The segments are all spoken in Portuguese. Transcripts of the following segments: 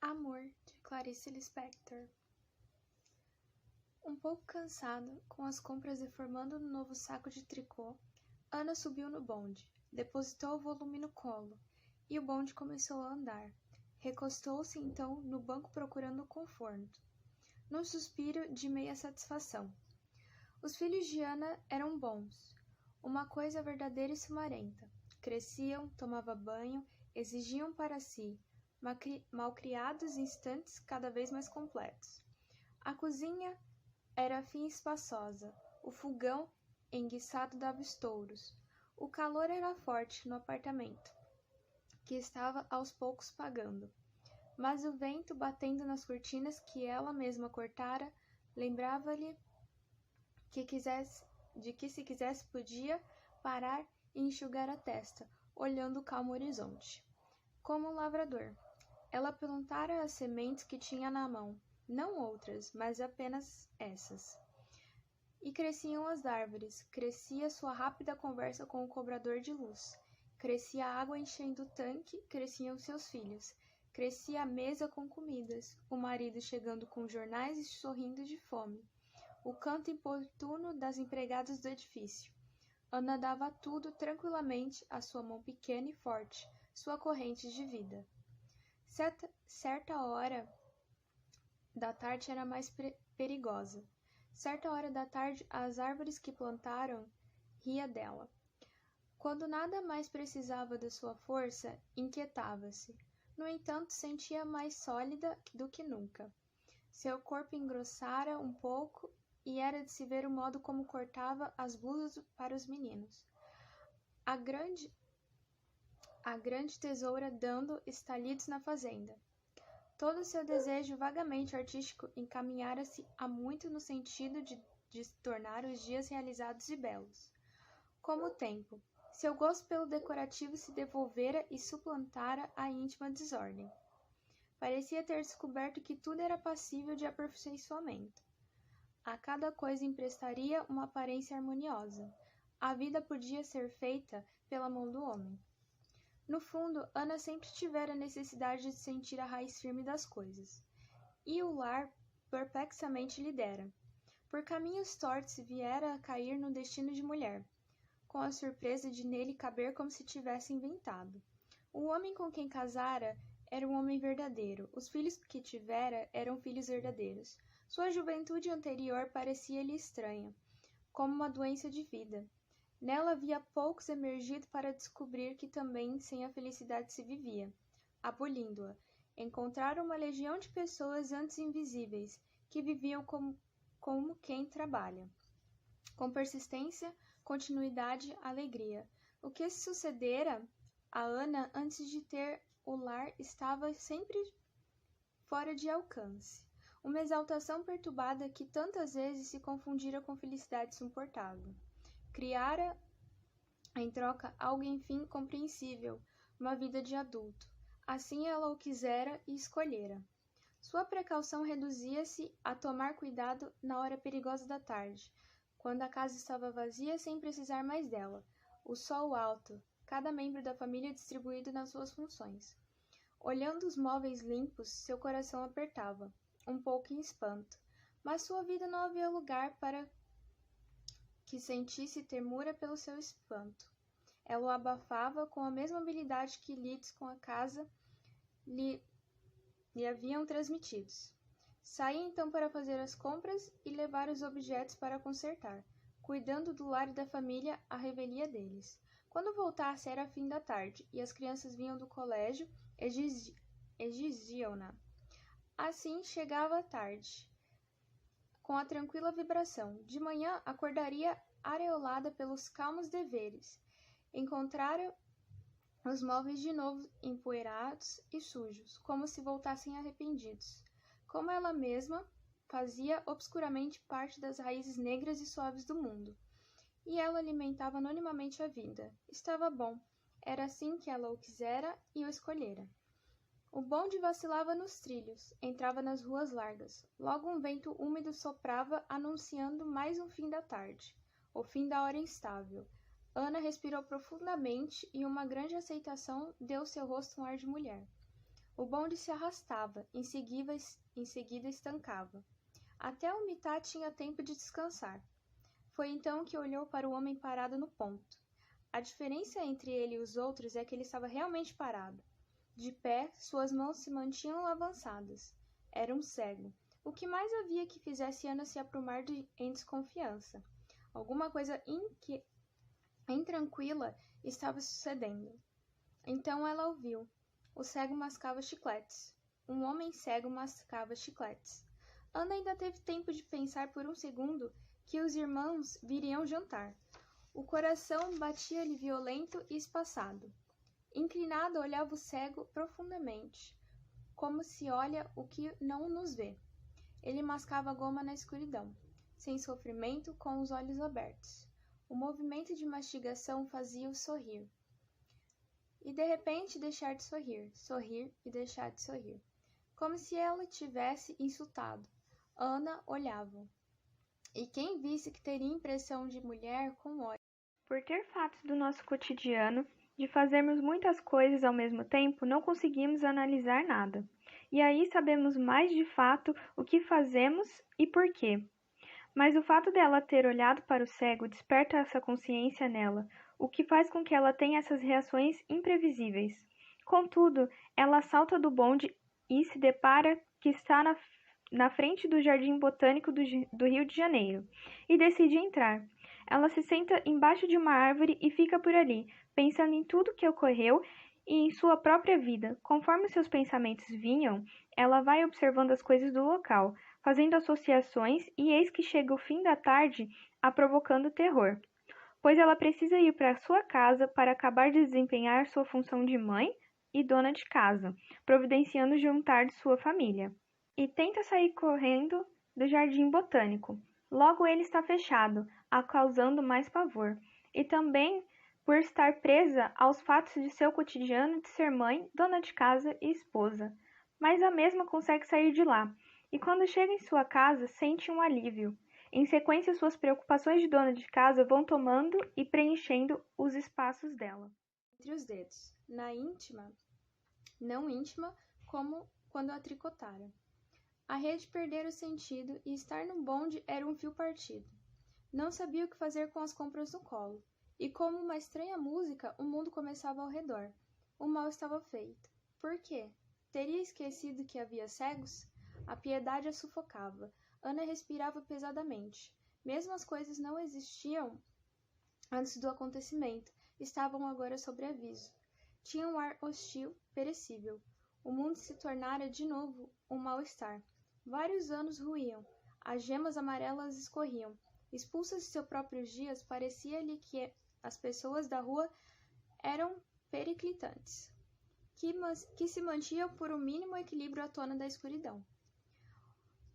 Amor, de Clarice Lispector. Um pouco cansada, com as compras deformando no novo saco de tricô, Ana subiu no bonde, depositou o volume no colo, e o bonde começou a andar. Recostou-se então no banco procurando conforto, num suspiro de meia satisfação. Os filhos de Ana eram bons, uma coisa verdadeira e sumarenta. Cresciam, tomavam banho, exigiam para si, malcriados instantes cada vez mais completos. A cozinha era fina e espaçosa, o fogão enguiçado dava estouros. O calor era forte no apartamento, que estava aos poucos pagando. Mas o vento batendo nas cortinas que ela mesma cortara, lembrava-lhe de que se quisesse podia parar e enxugar a testa, olhando o calmo horizonte. Como um lavrador, ela plantara as sementes que tinha na mão, não outras, mas apenas essas. E cresciam as árvores, crescia sua rápida conversa com o cobrador de luz, crescia a água enchendo o tanque, cresciam seus filhos, crescia a mesa com comidas, o marido chegando com jornais e sorrindo de fome, o canto importuno das empregadas do edifício. Ana dava tudo tranquilamente à sua mão pequena e forte, sua corrente de vida. Certa hora da tarde era mais perigosa. Certa hora da tarde, as árvores que plantaram ria dela. Quando nada mais precisava da sua força, inquietava-se. No entanto, sentia mais sólida do que nunca. Seu corpo engrossara um pouco e era de se ver o modo como cortava as blusas para os meninos. A grande tesoura dando estalidos na fazenda. Todo o seu desejo vagamente artístico encaminhara-se há muito no sentido de tornar os dias realizados e belos. Como o tempo, seu gosto pelo decorativo se devolvera e suplantara a íntima desordem. Parecia ter descoberto que tudo era passível de aperfeiçoamento. A cada coisa emprestaria uma aparência harmoniosa. A vida podia ser feita pela mão do homem. No fundo, Ana sempre tivera necessidade de sentir a raiz firme das coisas. E o lar perplexamente lhe dera. Por caminhos tortos viera a cair no destino de mulher, com a surpresa de nele caber como se tivesse inventado. O homem com quem casara era um homem verdadeiro. Os filhos que tivera eram filhos verdadeiros. Sua juventude anterior parecia-lhe estranha, como uma doença de vida. Nela havia poucos emergido para descobrir que também sem a felicidade se vivia, abolindo-a. Encontraram uma legião de pessoas antes invisíveis, que viviam como quem trabalha, com persistência, continuidade, alegria. O que sucedera a Ana antes de ter o lar estava sempre fora de alcance. Uma exaltação perturbada que tantas vezes se confundira com felicidade suportável. Criara, em troca, algo enfim compreensível, uma vida de adulto. Assim ela o quisera e escolhera. Sua precaução reduzia-se a tomar cuidado na hora perigosa da tarde, quando a casa estava vazia sem precisar mais dela, o sol alto, cada membro da família distribuído nas suas funções. Olhando os móveis limpos, seu coração apertava, um pouco em espanto, mas sua vida não havia lugar para que sentisse temura pelo seu espanto. Ela o abafava com a mesma habilidade que lides com a casa lhe haviam transmitido. Saía então para fazer as compras e levar os objetos para consertar, cuidando do lar e da família à revelia deles. Quando voltasse era fim da tarde, e as crianças vinham do colégio e exigiam-na. Assim chegava a tarde, com a tranquila vibração. De manhã acordaria areolada pelos calmos deveres. Encontrara os móveis de novo empoeirados e sujos, como se voltassem arrependidos. Como ela mesma fazia obscuramente parte das raízes negras e suaves do mundo. E ela alimentava anonimamente a vida. Estava bom. Era assim que ela o quisera e o escolhera. O bonde vacilava nos trilhos, entrava nas ruas largas. Logo um vento úmido soprava, anunciando mais um fim da tarde, o fim da hora instável. Ana respirou profundamente e uma grande aceitação deu ao seu rosto um ar de mulher. O bonde se arrastava, em seguida estancava. Até o mitad tinha tempo de descansar. Foi então que olhou para o homem parado no ponto. A diferença entre ele e os outros é que ele estava realmente parado. De pé, suas mãos se mantinham avançadas. Era um cego. O que mais havia que fizesse Ana se aprumar em desconfiança? Alguma coisa intranquila estava sucedendo. Então ela ouviu. O cego mascava chicletes. Um homem cego mascava chicletes. Ana ainda teve tempo de pensar por um segundo que os irmãos viriam jantar. O coração batia-lhe violento e espaçado. Inclinada, olhava o cego profundamente, como se olha o que não nos vê. Ele mascava goma na escuridão, sem sofrimento, com os olhos abertos. O movimento de mastigação fazia-o sorrir. E de repente deixar de sorrir, sorrir e deixar de sorrir. Como se ela tivesse insultado. Ana olhava. E quem visse que teria impressão de mulher com ódio. Por ter fatos do nosso cotidiano, de fazermos muitas coisas ao mesmo tempo, não conseguimos analisar nada. E aí sabemos mais de fato o que fazemos e por quê. Mas o fato dela ter olhado para o cego desperta essa consciência nela, o que faz com que ela tenha essas reações imprevisíveis. Contudo, ela salta do bonde e se depara que está na frente do Jardim Botânico do Rio de Janeiro, e decide entrar. Ela se senta embaixo de uma árvore e fica por ali, pensando em tudo que ocorreu e em sua própria vida. Conforme seus pensamentos vinham, ela vai observando as coisas do local, fazendo associações, e eis que chega o fim da tarde, a provocando terror, pois ela precisa ir para sua casa para acabar de desempenhar sua função de mãe e dona de casa, providenciando o jantar de sua família. E tenta sair correndo do jardim botânico. Logo ele está fechado, a causando mais pavor. E também por estar presa aos fatos de seu cotidiano de ser mãe, dona de casa e esposa. Mas a mesma consegue sair de lá. E quando chega em sua casa, sente um alívio. Em sequência, suas preocupações de dona de casa vão tomando e preenchendo os espaços dela. Entre os dedos, não íntima, como quando a tricotara. A rede perdera o sentido e estar no bonde era um fio partido. Não sabia o que fazer com as compras no colo. E como uma estranha música, o mundo começava ao redor. O mal estava feito. Por quê? Teria esquecido que havia cegos? A piedade a sufocava. Ana respirava pesadamente. Mesmo as coisas não existiam antes do acontecimento, estavam agora sob aviso. Tinha um ar hostil, perecível. O mundo se tornara de novo um mal-estar. Vários anos ruíam. As gemas amarelas escorriam. Expulsas de seus próprios dias, parecia-lhe que as pessoas da rua eram periclitantes, que se mantinham por um mínimo equilíbrio à tona da escuridão.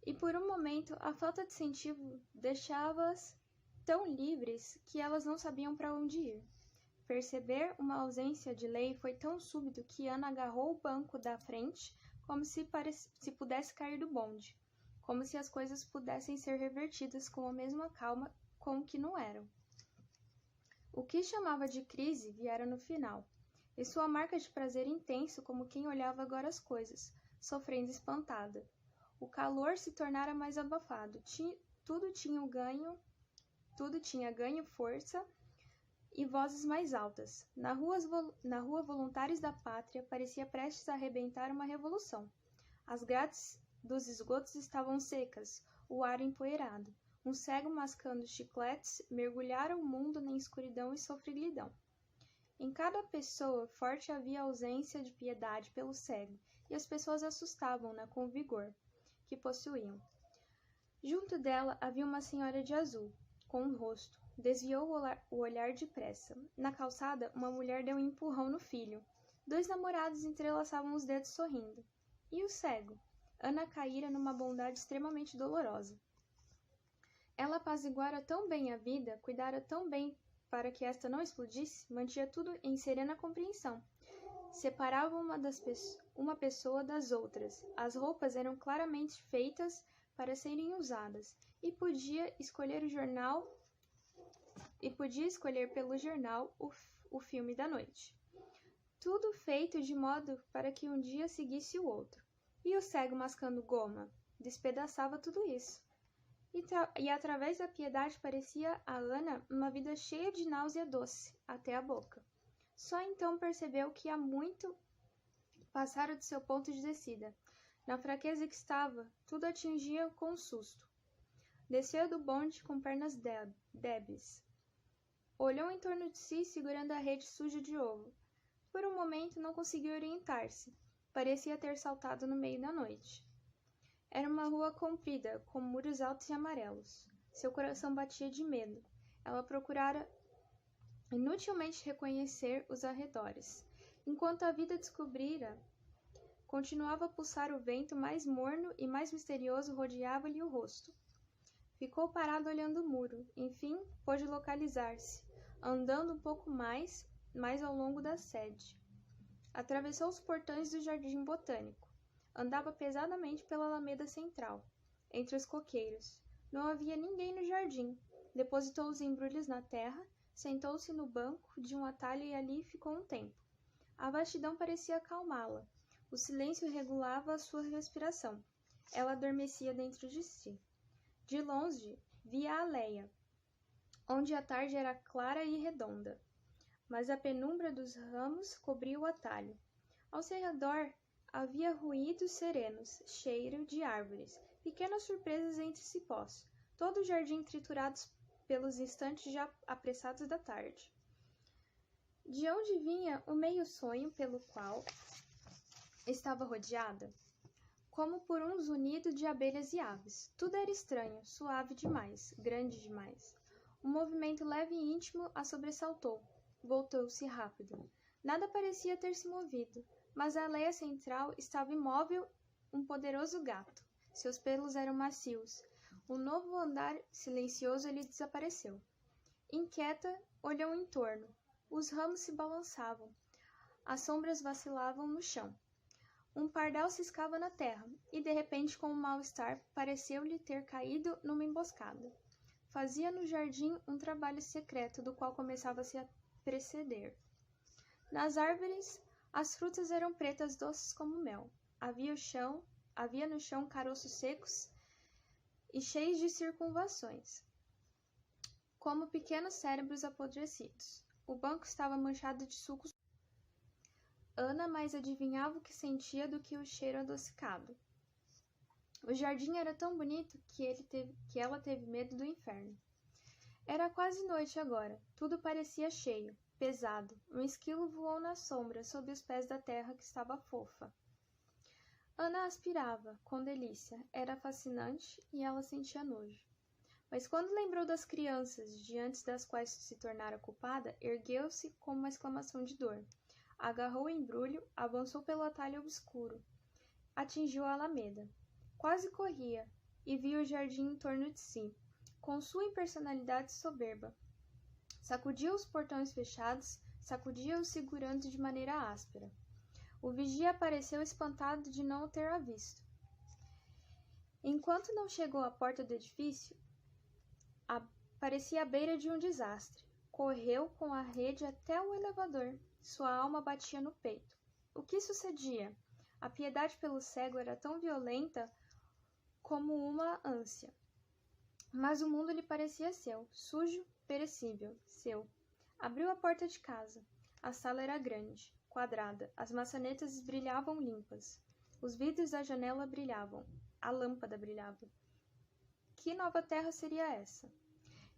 E por um momento, a falta de sentido deixava-as tão livres que elas não sabiam para onde ir. Perceber uma ausência de lei foi tão súbito que Ana agarrou o banco da frente como se pudesse cair do bonde, como se as coisas pudessem ser revertidas com a mesma calma com que não eram. O que chamava de crise viera no final, e sua marca de prazer intenso como quem olhava agora as coisas, sofrendo espantada. O calor se tornara mais abafado, tudo tinha ganho força e vozes mais altas. Na rua Voluntários da Pátria parecia prestes a arrebentar uma revolução. As grades dos esgotos estavam secas, o ar empoeirado. Um cego mascando chicletes mergulhara o mundo na escuridão e sofreguidão. Em cada pessoa forte havia ausência de piedade pelo cego, e as pessoas assustavam-na com o vigor que possuíam. Junto dela havia uma senhora de azul, com um rosto. Desviou o olhar depressa. Na calçada, uma mulher deu um empurrão no filho. 2 namorados entrelaçavam os dedos sorrindo. E o cego? Ana caíra numa bondade extremamente dolorosa. Ela apaziguara tão bem a vida, cuidara tão bem para que esta não explodisse, mantinha tudo em serena compreensão. Separava uma pessoa das outras. As roupas eram claramente feitas para serem usadas, e podia escolher pelo jornal o filme da noite. tudo feito de modo para que um dia seguisse o outro. E o cego mascando goma despedaçava tudo isso. E através da piedade parecia a Ana uma vida cheia de náusea doce, até a boca. Só então percebeu que há muito passara de seu ponto de descida. Na fraqueza que estava, tudo atingia com um susto. Desceu do bonde com pernas débeis. Olhou em torno de si, segurando a rede suja de ovo. Por um momento não conseguiu orientar-se. Parecia ter saltado no meio da noite. Era uma rua comprida, com muros altos e amarelos. Seu coração batia de medo. Ela procurara inutilmente reconhecer os arredores. Enquanto a vida descobrira, continuava a pulsar o vento mais morno e mais misterioso rodeava-lhe o rosto. Ficou parado olhando o muro. Enfim, pôde localizar-se, andando um pouco mais ao longo da sede. Atravessou os portões do Jardim Botânico. Andava pesadamente pela alameda central, entre os coqueiros. Não havia ninguém no jardim. Depositou os embrulhos na terra, sentou-se no banco de um atalho e ali ficou um tempo. A vastidão parecia acalmá-la. O silêncio regulava a sua respiração. Ela adormecia dentro de si. De longe, via a Aleia, onde a tarde era clara e redonda, mas a penumbra dos ramos cobria o atalho. Ao seu redor havia ruídos serenos, cheiro de árvores, pequenas surpresas entre cipós, todo o jardim triturado pelos instantes já apressados da tarde. De onde vinha o meio-sonho pelo qual estava rodeada? Como por um zunido de abelhas e aves. Tudo era estranho, suave demais, grande demais. Um movimento leve e íntimo a sobressaltou. Voltou-se rápido. Nada parecia ter se movido, mas a aleia central estava imóvel, um poderoso gato. Seus pelos eram macios. Um novo andar silencioso lhe desapareceu. Inquieta, olhou em torno. Os ramos se balançavam. As sombras vacilavam no chão. Um pardal ciscava na terra, e de repente, com um mal-estar, pareceu-lhe ter caído numa emboscada. Fazia no jardim um trabalho secreto, do qual começava a se preceder. Nas árvores, as frutas eram pretas doces como mel. Havia no chão caroços secos e cheios de circunvações, como pequenos cérebros apodrecidos. O banco estava manchado de sucos. Ana mais adivinhava o que sentia do que o cheiro adocicado. O jardim era tão bonito que ela teve medo do inferno. Era quase noite agora. Tudo parecia cheio, pesado. Um esquilo voou na sombra, sob os pés da terra que estava fofa. Ana aspirava, com delícia. Era fascinante e ela sentia nojo. Mas quando lembrou das crianças, diante das quais se tornara culpada, ergueu-se com uma exclamação de dor. Agarrou o embrulho, avançou pelo atalho obscuro. Atingiu a alameda. Quase corria, e via o jardim em torno de si, com sua impersonalidade soberba. Sacudia os portões fechados, sacudia-os segurando de maneira áspera. O vigia apareceu espantado de não o ter visto. Enquanto não chegou à porta do edifício, parecia à beira de um desastre. Correu com a rede até o elevador. Sua alma batia no peito. O que sucedia? A piedade pelo cego era tão violenta como uma ânsia. Mas o mundo lhe parecia seu, sujo, perecível, seu. Abriu a porta de casa. A sala era grande, quadrada. As maçanetas brilhavam limpas. Os vidros da janela brilhavam. A lâmpada brilhava. Que nova terra seria essa?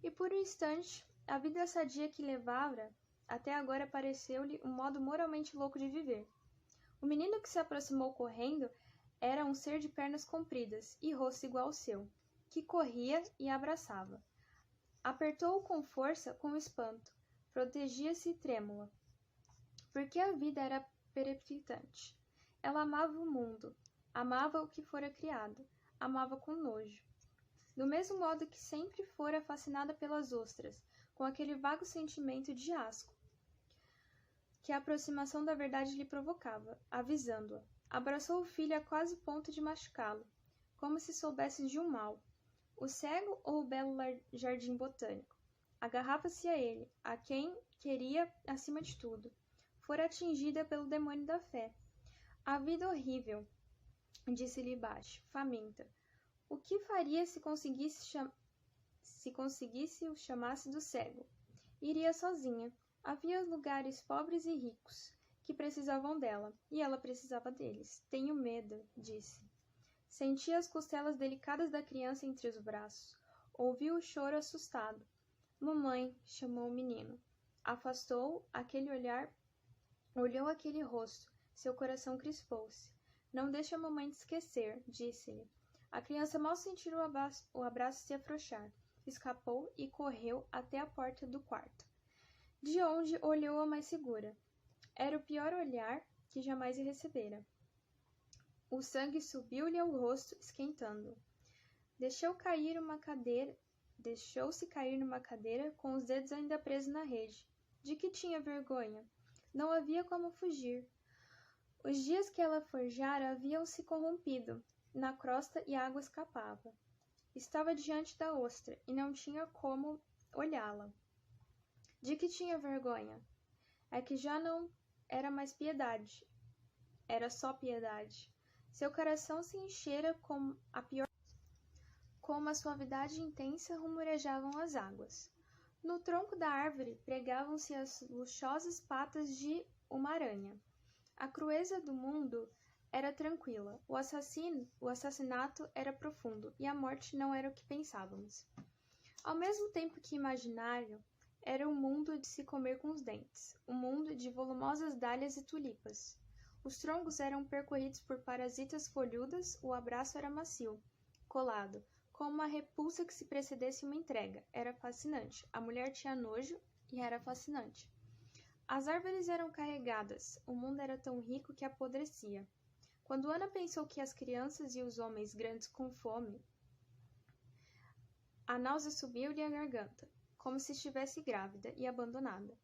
E por um instante, a vida sadia que levara até agora pareceu-lhe um modo moralmente louco de viver. O menino que se aproximou correndo era um ser de pernas compridas e rosto igual ao seu, que corria e a abraçava. Apertou-o com força, com espanto. Protegia-se trêmula, porque a vida era periclitante. Ela amava o mundo, amava o que fora criado, amava com nojo. Do mesmo modo que sempre fora fascinada pelas ostras, com aquele vago sentimento de asco que a aproximação da verdade lhe provocava, avisando-a. Abraçou o filho a quase ponto de machucá-lo, como se soubesse de um mal. O cego ou o belo jardim botânico? Agarrava-se a ele, a quem queria acima de tudo. fora atingida pelo demônio da fé. A vida horrível, disse-lhe baixo, faminta. O que faria se conseguisse o chamasse do cego? Iria sozinha. Havia lugares pobres e ricos que precisavam dela, e ela precisava deles. Tenho medo, disse. Sentia as costelas delicadas da criança entre os braços. Ouviu o choro assustado. Mamãe, chamou o menino. Afastou aquele olhar, olhou aquele rosto. Seu coração crispou-se. Não deixe a mamãe te esquecer, disse-lhe. A criança mal sentiu o abraço se afrouxar. Escapou e correu até a porta do quarto, de onde olhou-a mais segura. Era o pior olhar que jamais recebera. O sangue subiu-lhe ao rosto, esquentando-o. Deixou-se cair numa cadeira, com os dedos ainda presos na rede. De que tinha vergonha? Não havia como fugir. Os dias que ela forjara haviam se corrompido na crosta e a água escapava. Estava diante da ostra e não tinha como olhá-la. De que tinha vergonha? É que já não era mais piedade. Era só piedade. Seu coração se enchera com uma suavidade intensa rumorejavam as águas. No tronco da árvore pregavam-se as luxuosas patas de uma aranha. A crueza do mundo era tranquila, o assassinato era profundo, e a morte não era o que pensávamos. Ao mesmo tempo que imaginário, era um mundo de se comer com os dentes, um mundo de volumosas dálias e tulipas. Os troncos eram percorridos por parasitas folhudas, o abraço era macio, colado, com uma repulsa que se precedesse uma entrega. Era fascinante. A mulher tinha nojo e era fascinante. As árvores eram carregadas, o mundo era tão rico que apodrecia. Quando Ana pensou que as crianças e os homens grandes com fome, a náusea subiu-lhe à garganta, como se estivesse grávida e abandonada.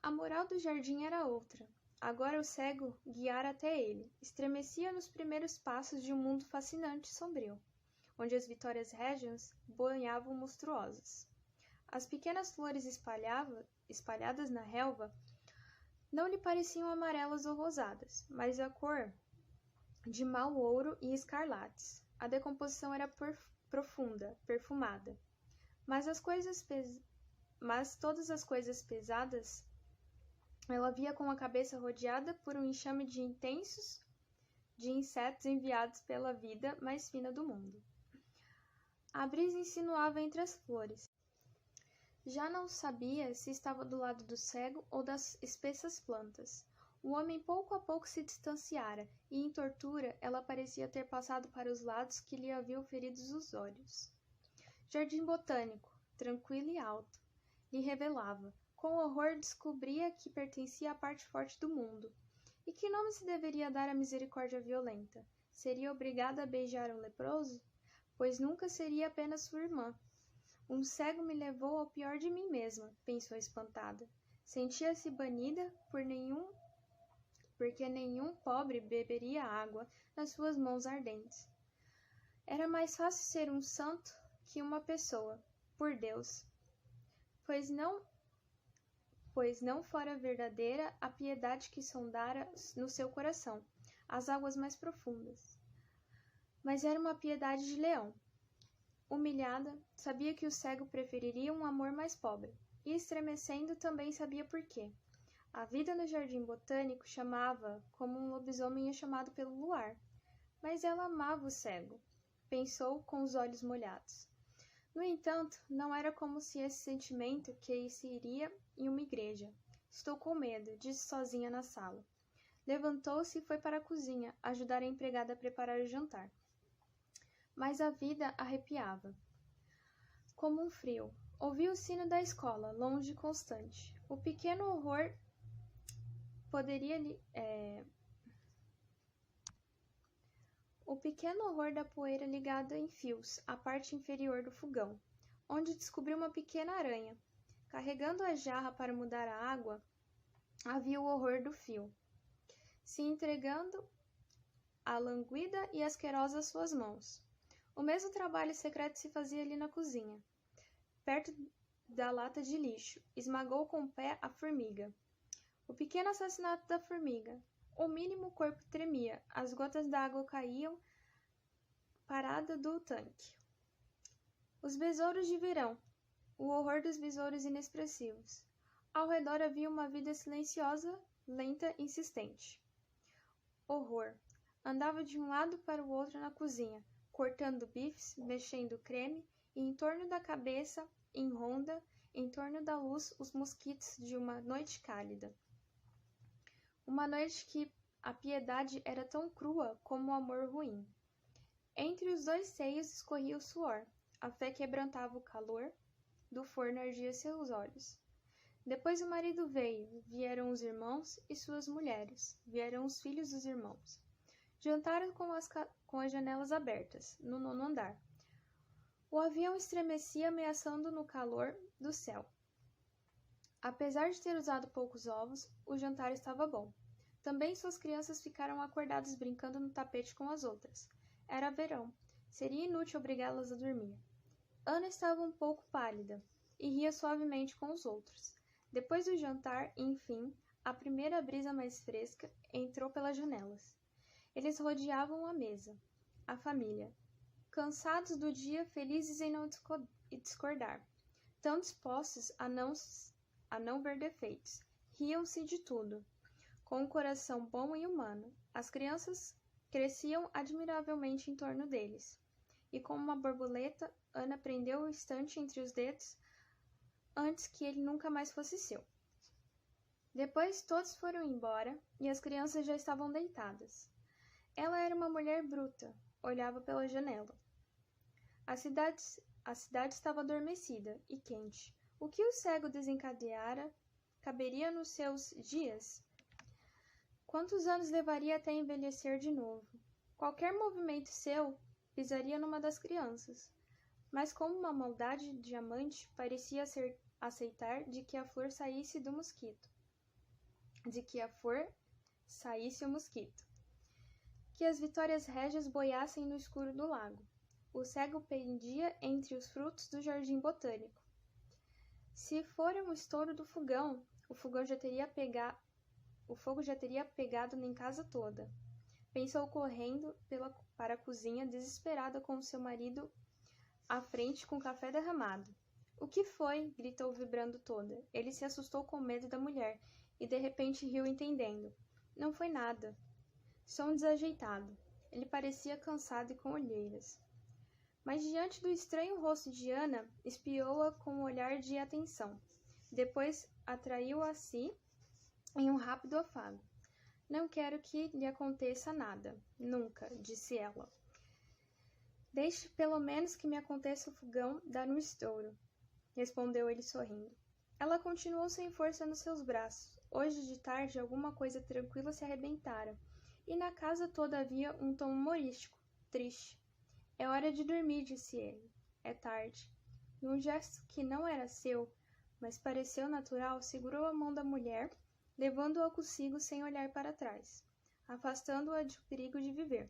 A moral do jardim era outra. Agora o cego guiara até ele. Estremecia nos primeiros passos de um mundo fascinante e sombrio, onde as vitórias régias boiavam monstruosas. As pequenas flores espalhadas na relva não lhe pareciam amarelas ou rosadas, mas a cor de mau ouro e escarlates. A decomposição era profunda, perfumada. Mas todas as coisas pesadas ela via com a cabeça rodeada por um enxame de insetos enviados pela vida mais fina do mundo. A brisa insinuava entre as flores. Já não sabia se estava do lado do cego ou das espessas plantas. O homem pouco a pouco se distanciara, e em tortura ela parecia ter passado para os lados que lhe haviam ferido os olhos. Jardim botânico, tranquilo e alto, lhe revelava. Com horror descobria que pertencia à parte forte do mundo. E que nome se deveria dar à misericórdia violenta? Seria obrigada a beijar um leproso? Pois nunca seria apenas sua irmã. Um cego me levou ao pior de mim mesma, pensou espantada. Sentia-se banida porque nenhum pobre beberia água nas suas mãos ardentes. Era mais fácil ser um santo que uma pessoa, por Deus, pois não fora verdadeira a piedade que sondara no seu coração as águas mais profundas. Mas era uma piedade de leão. Humilhada, sabia que o cego preferiria um amor mais pobre, e estremecendo também sabia por quê. A vida no jardim botânico chamava como um lobisomem é chamado pelo luar, mas ela amava o cego, pensou com os olhos molhados. No entanto, não era como se esse sentimento que se iria em uma igreja. Estou com medo, disse sozinha na sala. Levantou-se e foi para a cozinha, ajudar a empregada a preparar o jantar. Mas a vida arrepiava. Como um frio. Ouvi o sino da escola, longe e constante. O pequeno horror da poeira ligada em fios à parte inferior do fogão, onde descobriu uma pequena aranha. Carregando a jarra para mudar a água, havia o horror do fio, se entregando à languida e asquerosa às suas mãos. O mesmo trabalho secreto se fazia ali na cozinha, perto da lata de lixo. Esmagou com o pé a formiga. O pequeno assassinato da formiga. O mínimo corpo tremia, as gotas d'água caíam parada do tanque. Os besouros de verão. O horror dos besouros inexpressivos. Ao redor havia uma vida silenciosa, lenta, insistente. Horror. Andava de um lado para o outro na cozinha, cortando bifes, mexendo creme, e em torno da cabeça, em ronda, em torno da luz, os mosquitos de uma noite cálida. Uma noite que a piedade era tão crua como o amor ruim. Entre os dois seios escorria o suor. A fé quebrantava o calor, do forno ardia seus olhos. Depois o marido veio, vieram os irmãos e suas mulheres, vieram os filhos dos irmãos. Jantaram com as janelas abertas, no 9º andar. O avião estremecia ameaçando no calor do céu. Apesar de ter usado poucos ovos, o jantar estava bom. Também suas crianças ficaram acordadas brincando no tapete com as outras. Era verão. Seria inútil obrigá-las a dormir. Ana estava um pouco pálida e ria suavemente com os outros. Depois do jantar, enfim, a primeira brisa mais fresca entrou pelas janelas. Eles rodeavam a mesa, a família, cansados do dia, felizes em não discordar, tão dispostos a não ver defeitos. Riam-se de tudo, com um coração bom e humano. As crianças cresciam admiravelmente em torno deles. E como uma borboleta, Ana prendeu o instante entre os dedos antes que ele nunca mais fosse seu. Depois todos foram embora e as crianças já estavam deitadas. Ela era uma mulher bruta, olhava pela janela. A cidade estava adormecida e quente. O que o cego desencadeara caberia nos seus dias? Quantos anos levaria até envelhecer de novo? Qualquer movimento seu pisaria numa das crianças. Mas como uma maldade diamante parecia aceitar de que a flor saísse do mosquito. De que a flor saísse o mosquito. Que as vitórias régias boiassem no escuro do lago. O cego pendia entre os frutos do jardim botânico. Se fora um estouro do fogão, o fogo já teria pegado em casa toda. Pensou correndo para a cozinha, desesperada com seu marido à frente com café derramado. O que foi? Gritou vibrando toda. Ele se assustou com medo da mulher e de repente riu entendendo. Não foi nada. Sou um desajeitado. Ele parecia cansado e com olheiras. Mas diante do estranho rosto de Ana, espiou-a com um olhar de atenção. Depois atraiu-a a si em um rápido afago. Não quero que lhe aconteça nada. Nunca, disse ela. Deixe pelo menos que me aconteça o fogão dar um estouro, respondeu ele sorrindo. Ela continuou sem força nos seus braços. Hoje de tarde alguma coisa tranquila se arrebentara, e na casa toda havia um tom humorístico, triste. É hora de dormir, disse ele. É tarde. Num gesto que não era seu, mas pareceu natural, segurou a mão da mulher, levando-a consigo sem olhar para trás, afastando-a do perigo de viver.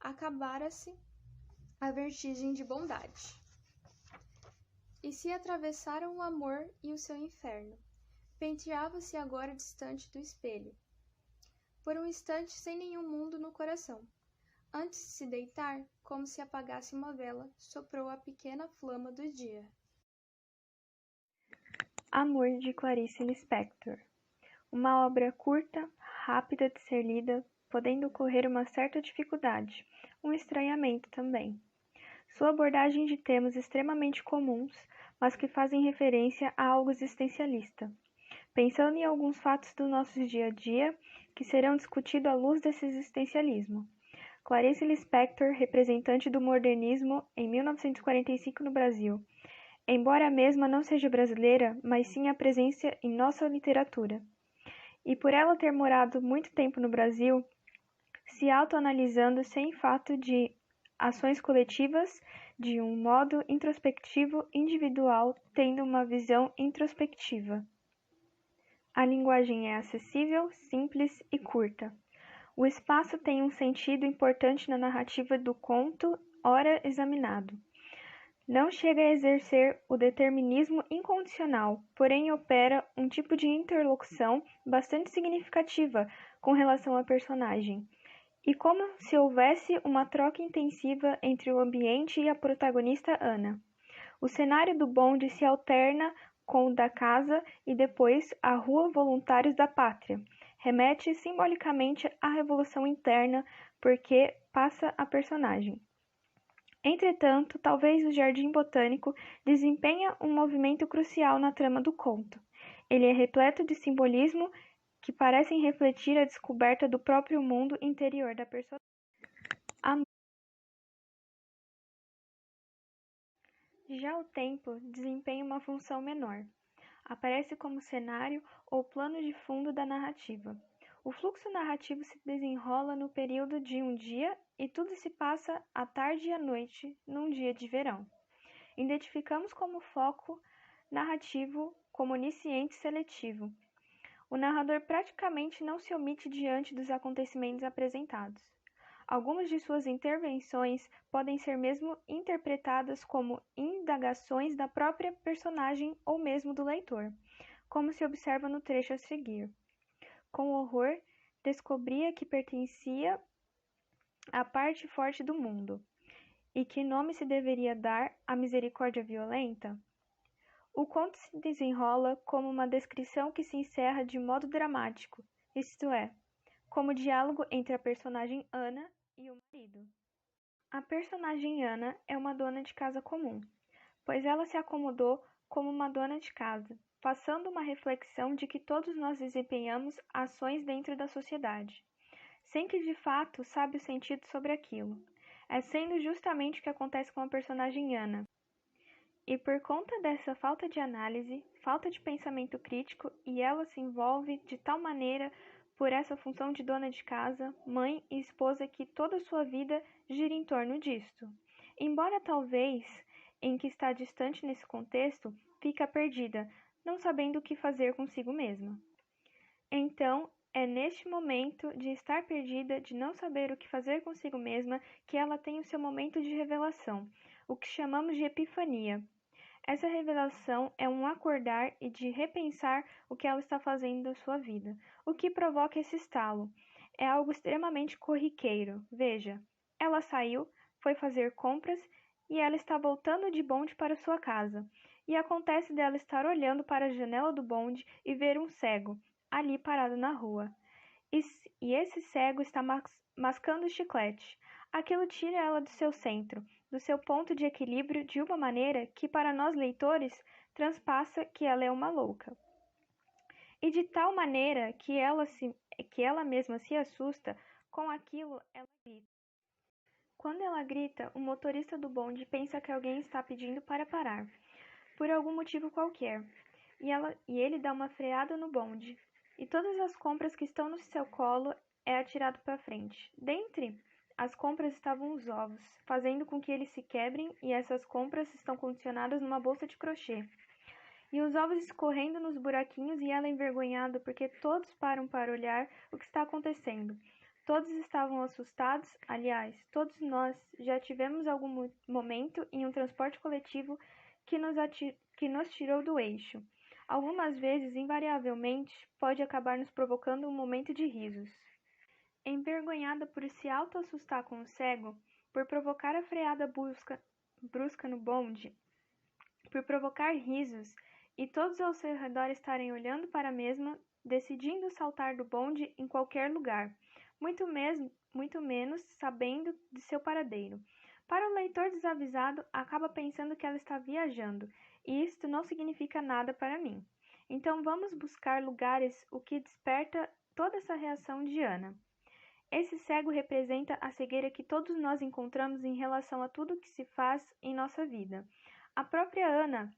Acabara-se a vertigem de bondade. E se atravessaram o amor e o seu inferno. Penteava-se agora distante do espelho. Por um instante, sem nenhum mundo no coração. Antes de se deitar, como se apagasse uma vela, soprou a pequena flama do dia. Amor, de Clarice Lispector. Uma obra curta, rápida de ser lida, podendo ocorrer uma certa dificuldade, um estranhamento também. Sua abordagem de temas extremamente comuns, mas que fazem referência a algo existencialista, pensando em alguns fatos do nosso dia a dia que serão discutidos à luz desse existencialismo. Clarice Lispector, representante do modernismo em 1945 no Brasil. Embora a mesma não seja brasileira, mas sim a presença em nossa literatura. E por ela ter morado muito tempo no Brasil, se autoanalisando sem fato de ações coletivas, de um modo introspectivo individual, tendo uma visão introspectiva. A linguagem é acessível, simples e curta. O espaço tem um sentido importante na narrativa do conto, ora examinado. Não chega a exercer o determinismo incondicional, porém opera um tipo de interlocução bastante significativa com relação à personagem, e como se houvesse uma troca intensiva entre o ambiente e a protagonista Ana. O cenário do bonde se alterna com o da casa e depois a Rua Voluntários da Pátria. Remete simbolicamente à revolução interna porque passa a personagem. Entretanto, talvez o Jardim Botânico desempenha um movimento crucial na trama do conto. Ele é repleto de simbolismo que parecem refletir a descoberta do próprio mundo interior da personagem. Já o tempo desempenha uma função menor. Aparece como cenário ou plano de fundo da narrativa. O fluxo narrativo se desenrola no período de um dia e tudo se passa à tarde e à noite, num dia de verão. Identificamos como foco narrativo como onisciente seletivo. O narrador praticamente não se omite diante dos acontecimentos apresentados. Algumas de suas intervenções podem ser mesmo interpretadas como indagações da própria personagem ou mesmo do leitor, como se observa no trecho a seguir. Com horror, descobria que pertencia à parte forte do mundo. E que nome se deveria dar à misericórdia violenta? O conto se desenrola como uma descrição que se encerra de modo dramático, isto é, como diálogo entre a personagem Ana e o marido. A personagem Ana é uma dona de casa comum, pois ela se acomodou como uma dona de casa, passando uma reflexão de que todos nós desempenhamos ações dentro da sociedade, sem que de fato sabe o sentido sobre aquilo. É sendo justamente o que acontece com a personagem Ana. E por conta dessa falta de análise, falta de pensamento crítico, e ela se envolve de tal maneira por essa função de dona de casa, mãe e esposa que toda a sua vida gira em torno disto. Embora talvez, em que está distante nesse contexto, fica perdida, não sabendo o que fazer consigo mesma. Então, é neste momento de estar perdida, de não saber o que fazer consigo mesma, que ela tem o seu momento de revelação, o que chamamos de epifania. Essa revelação é um acordar e de repensar o que ela está fazendo da sua vida. O que provoca esse estalo? É algo extremamente corriqueiro. Veja, ela saiu, foi fazer compras e ela está voltando de bonde para sua casa. E acontece dela estar olhando para a janela do bonde e ver um cego, ali parado na rua. E esse cego está mascando chiclete. Aquilo tira ela do seu centro, do seu ponto de equilíbrio de uma maneira que para nós leitores transpassa que ela é uma louca. E de tal maneira que ela mesma se assusta com aquilo, ela grita. Quando ela grita, o motorista do bonde pensa que alguém está pedindo para parar, por algum motivo qualquer, e ele dá uma freada no bonde, e todas as compras que estão no seu colo é atirado para frente. Dentre as compras estavam os ovos, fazendo com que eles se quebrem, e essas compras estão condicionadas numa bolsa de crochê. E os ovos escorrendo nos buraquinhos e ela envergonhada porque todos param para olhar o que está acontecendo. Todos estavam assustados, aliás, todos nós já tivemos algum momento em um transporte coletivo que nos tirou do eixo. Algumas vezes, invariavelmente, pode acabar nos provocando um momento de risos. Envergonhada por se auto-assustar com o cego, por provocar a freada brusca no bonde, por provocar risos, e todos ao seu redor estarem olhando para a mesma, decidindo saltar do bonde em qualquer lugar, muito menos sabendo de seu paradeiro. Para o leitor desavisado, acaba pensando que ela está viajando, e isto não significa nada para mim. Então vamos buscar lugares o que desperta toda essa reação de Ana. Esse cego representa a cegueira que todos nós encontramos em relação a tudo que se faz em nossa vida. A própria Ana,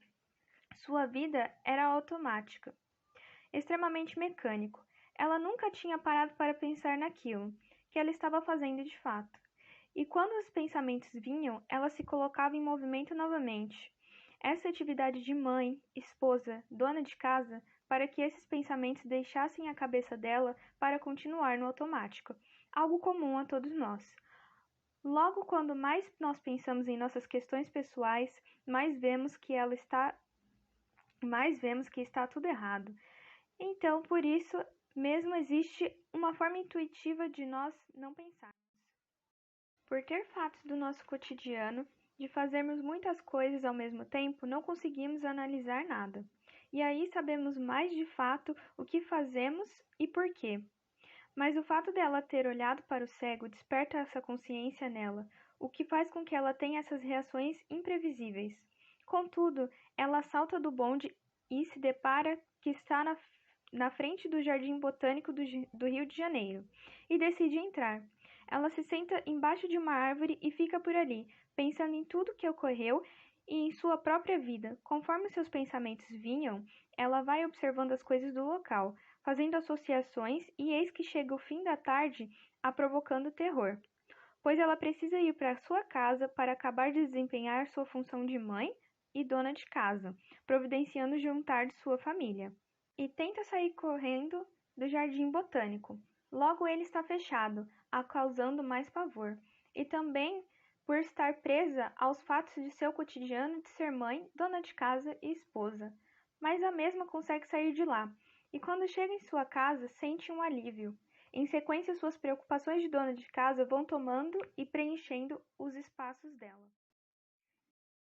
sua vida era automática, extremamente mecânico. Ela nunca tinha parado para pensar naquilo que ela estava fazendo de fato. E quando os pensamentos vinham, ela se colocava em movimento novamente. Essa atividade de mãe, esposa, dona de casa, para que esses pensamentos deixassem a cabeça dela para continuar no automático, algo comum a todos nós. Logo, quando mais nós pensamos em nossas questões pessoais, mais vemos que está tudo errado. Então, por isso mesmo existe uma forma intuitiva de nós não pensarmos. Por ter fatos do nosso cotidiano, de fazermos muitas coisas ao mesmo tempo, não conseguimos analisar nada. E aí sabemos mais de fato o que fazemos e por quê. Mas o fato dela ter olhado para o cego desperta essa consciência nela, o que faz com que ela tenha essas reações imprevisíveis. Contudo, ela salta do bonde e se depara que está na frente do Jardim Botânico do Rio de Janeiro, e decide entrar. Ela se senta embaixo de uma árvore e fica por ali, pensando em tudo que ocorreu e em sua própria vida. Conforme seus pensamentos vinham, ela vai observando as coisas do local, fazendo associações, e eis que chega o fim da tarde, a provocando terror, pois ela precisa ir para sua casa para acabar de desempenhar sua função de mãe e dona de casa, providenciando o jantar de sua família, e tenta sair correndo do jardim botânico. Logo ele está fechado, a causando mais pavor, e também por estar presa aos fatos de seu cotidiano de ser mãe, dona de casa e esposa. Mas a mesma consegue sair de lá, e quando chega em sua casa, sente um alívio. Em sequência, suas preocupações de dona de casa vão tomando e preenchendo os espaços dela.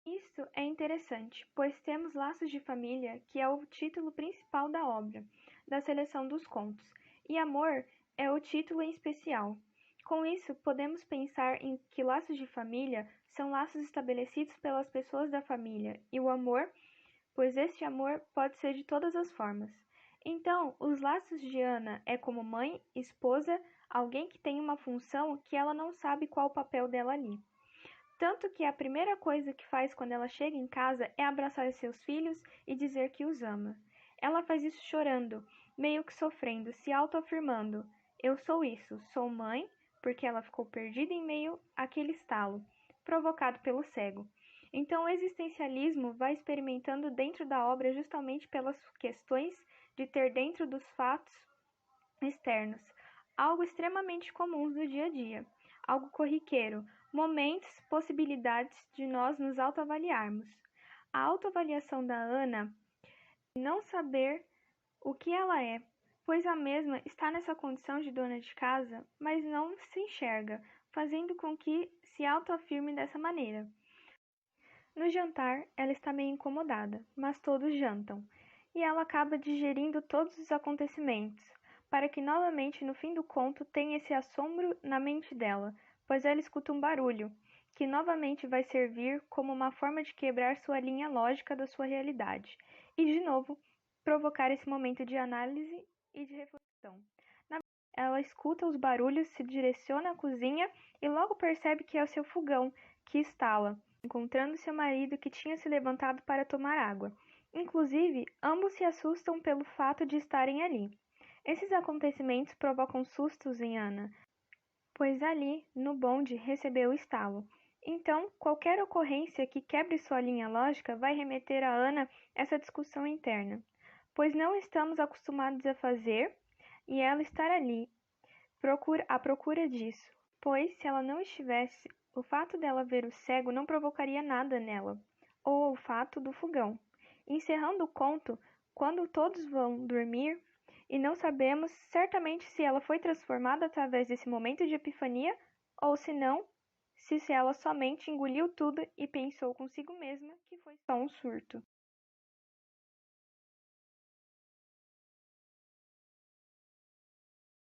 Isso é interessante, pois temos Laços de Família, que é o título principal da obra, da seleção dos contos, e Amor é o título em especial. Com isso, podemos pensar em que laços de família são laços estabelecidos pelas pessoas da família, e o amor, pois este amor pode ser de todas as formas. Então, os laços de Ana é como mãe, esposa, alguém que tem uma função que ela não sabe qual o papel dela ali. Tanto que a primeira coisa que faz quando ela chega em casa é abraçar seus filhos e dizer que os ama. Ela faz isso chorando, meio que sofrendo, se autoafirmando: eu sou isso, sou mãe, porque ela ficou perdida em meio àquele estalo, provocado pelo cego. Então o existencialismo vai experimentando dentro da obra justamente pelas questões de ter dentro dos fatos externos, algo extremamente comum do dia a dia, algo corriqueiro, momentos, possibilidades de nós nos autoavaliarmos. A autoavaliação da Ana é não saber o que ela é, pois a mesma está nessa condição de dona de casa, mas não se enxerga, fazendo com que se autoafirme dessa maneira. No jantar, ela está meio incomodada, mas todos jantam, e ela acaba digerindo todos os acontecimentos, para que novamente no fim do conto tenha esse assombro na mente dela, pois ela escuta um barulho, que novamente vai servir como uma forma de quebrar sua linha lógica da sua realidade, e de novo provocar esse momento de análise e de reflexão. Ela escuta os barulhos, se direciona à cozinha e logo percebe que é o seu fogão, que estala, encontrando seu marido que tinha se levantado para tomar água. Inclusive, ambos se assustam pelo fato de estarem ali. Esses acontecimentos provocam sustos em Ana, pois ali, no bonde, recebeu o estalo. Então, qualquer ocorrência que quebre sua linha lógica vai remeter a Ana essa discussão interna, pois não estamos acostumados a fazer, e ela estar ali, à procura disso, pois se ela não estivesse, o fato dela ver o cego não provocaria nada nela, ou o fato do fogão. Encerrando o conto, quando todos vão dormir, e não sabemos certamente se ela foi transformada através desse momento de epifania, ou se não, se ela somente engoliu tudo e pensou consigo mesma que foi só um surto.